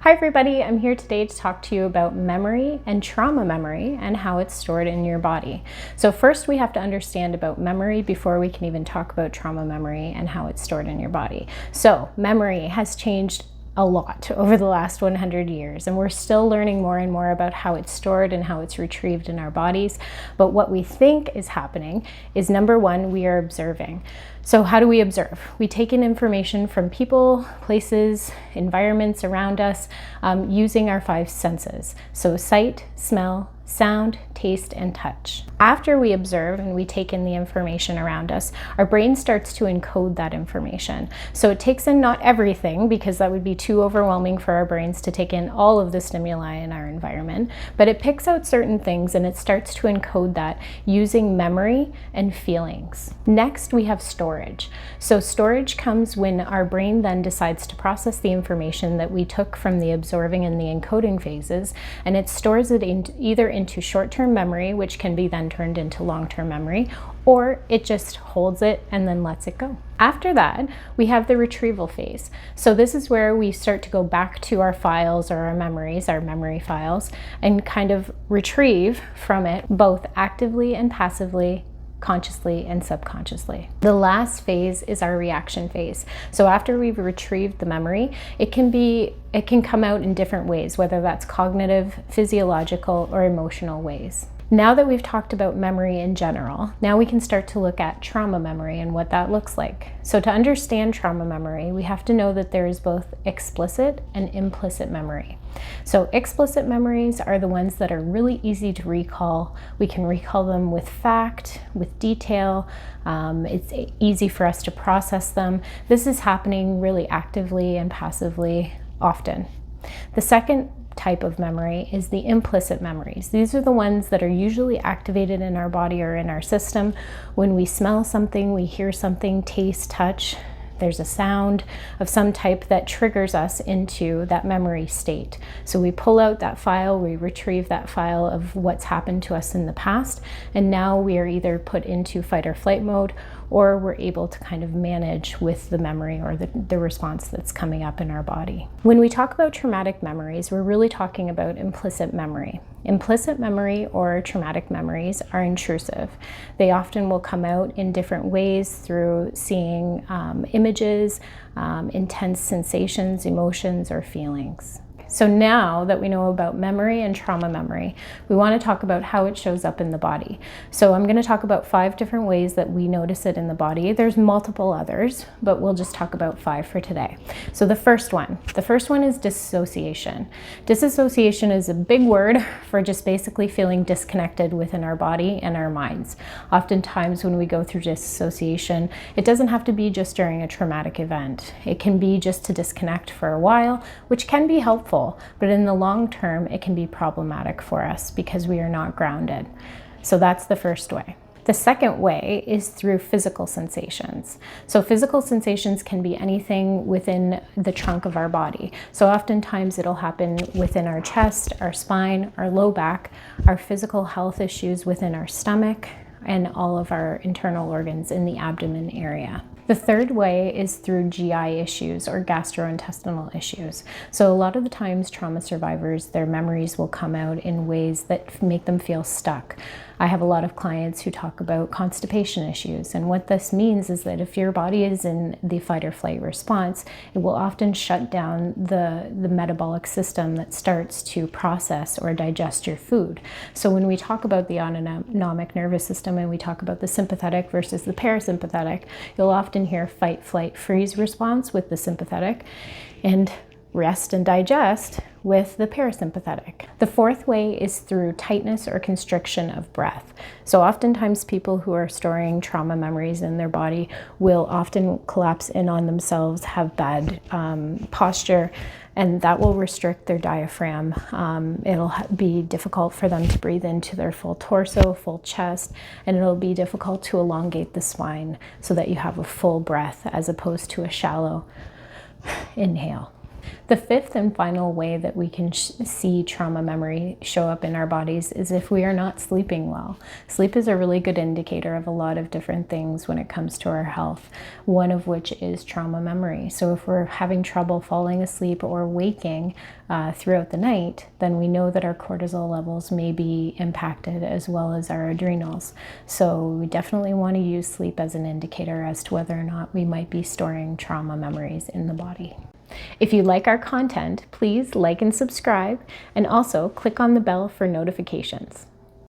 Hi everybody, I'm here today to talk to you about memory and trauma memory and how it's stored in your body. So first we have to understand about memory before we can even talk about trauma memory and how it's stored in your body. So memory has changed a lot over the last 100 years, and we're still learning more and more about how it's stored and how it's retrieved in our bodies. But what we think is happening is, number one, we are observing. So how do we observe? We take in information from people, places, environments around us, using our five senses. So sight, smell, sound, taste, and touch. After we observe and we take in the information around us, our brain starts to encode that information. So it takes in not everything, because that would be too overwhelming for our brains to take in all of the stimuli in our environment, but it picks out certain things and it starts to encode that using memory and feelings. Next, we have storage. So storage comes when our brain then decides to process the information that we took from the absorbing and the encoding phases, and it stores it either into short-term memory, which can be then turned into long-term memory, or it just holds it and then lets it go. After that, we have the retrieval phase. So this is where we start to go back to our files or our memories, our memory files, and kind of retrieve from it both actively and passively, consciously and subconsciously. The last phase is our reaction phase. So after we've retrieved the memory, it can come out in different ways, whether that's cognitive, physiological, or emotional ways. Now that we've talked about memory in general, now we can start to look at trauma memory and what that looks like. So to understand trauma memory, we have to know that there is both explicit and implicit memory. So explicit memories are the ones that are really easy to recall. We can recall them with fact, with detail. It's easy for us to process them. This is happening really actively and passively often. The second type of memory is the implicit memories. These are the ones that are usually activated in our body or in our system when we smell something, we hear something, taste, touch. There's a sound of some type that triggers us into that memory state. So we pull out that file, we retrieve that file of what's happened to us in the past, and now we are either put into fight or flight mode, or we're able to kind of manage with the memory or the response that's coming up in our body. When we talk about traumatic memories, we're really talking about implicit memory. Implicit memory or traumatic memories are intrusive. They often will come out in different ways through seeing images, intense sensations, emotions, or feelings. So now that we know about memory and trauma memory, we want to talk about how it shows up in the body. So I'm going to talk about 5 different ways that we notice it in the body. There's multiple others, but we'll just talk about 5 for today. So the first one is dissociation. Dissociation is a big word for just basically feeling disconnected within our body and our minds. Oftentimes when we go through dissociation, it doesn't have to be just during a traumatic event. It can be just to disconnect for a while, which can be helpful. But in the long term, it can be problematic for us because we are not grounded. So that's the first way. The second way is through physical sensations. So physical sensations can be anything within the trunk of our body. So oftentimes it'll happen within our chest, our spine, our low back, our physical health issues within our stomach, and all of our internal organs in the abdomen area. The third way is through GI issues or gastrointestinal issues. So a lot of the times trauma survivors, their memories will come out in ways that make them feel stuck. I have a lot of clients who talk about constipation issues, and what this means is that if your body is in the fight or flight response, it will often shut down the metabolic system that starts to process or digest your food. So when we talk about the autonomic nervous system and we talk about the sympathetic versus the parasympathetic, you'll often hear fight, flight, freeze response with the sympathetic, and rest and digest with the parasympathetic. The fourth way is through tightness or constriction of breath. So oftentimes people who are storing trauma memories in their body will often collapse in on themselves, have bad posture, and that will restrict their diaphragm. It'll be difficult for them to breathe into their full torso, full chest, and it'll be difficult to elongate the spine so that you have a full breath as opposed to a shallow inhale. The fifth and final way that we can see trauma memory show up in our bodies is if we are not sleeping well. Sleep is a really good indicator of a lot of different things when it comes to our health, one of which is trauma memory. So if we're having trouble falling asleep or waking throughout the night, then we know that our cortisol levels may be impacted, as well as our adrenals. So we definitely want to use sleep as an indicator as to whether or not we might be storing trauma memories in the body. If you like our content, please like and subscribe, and also click on the bell for notifications.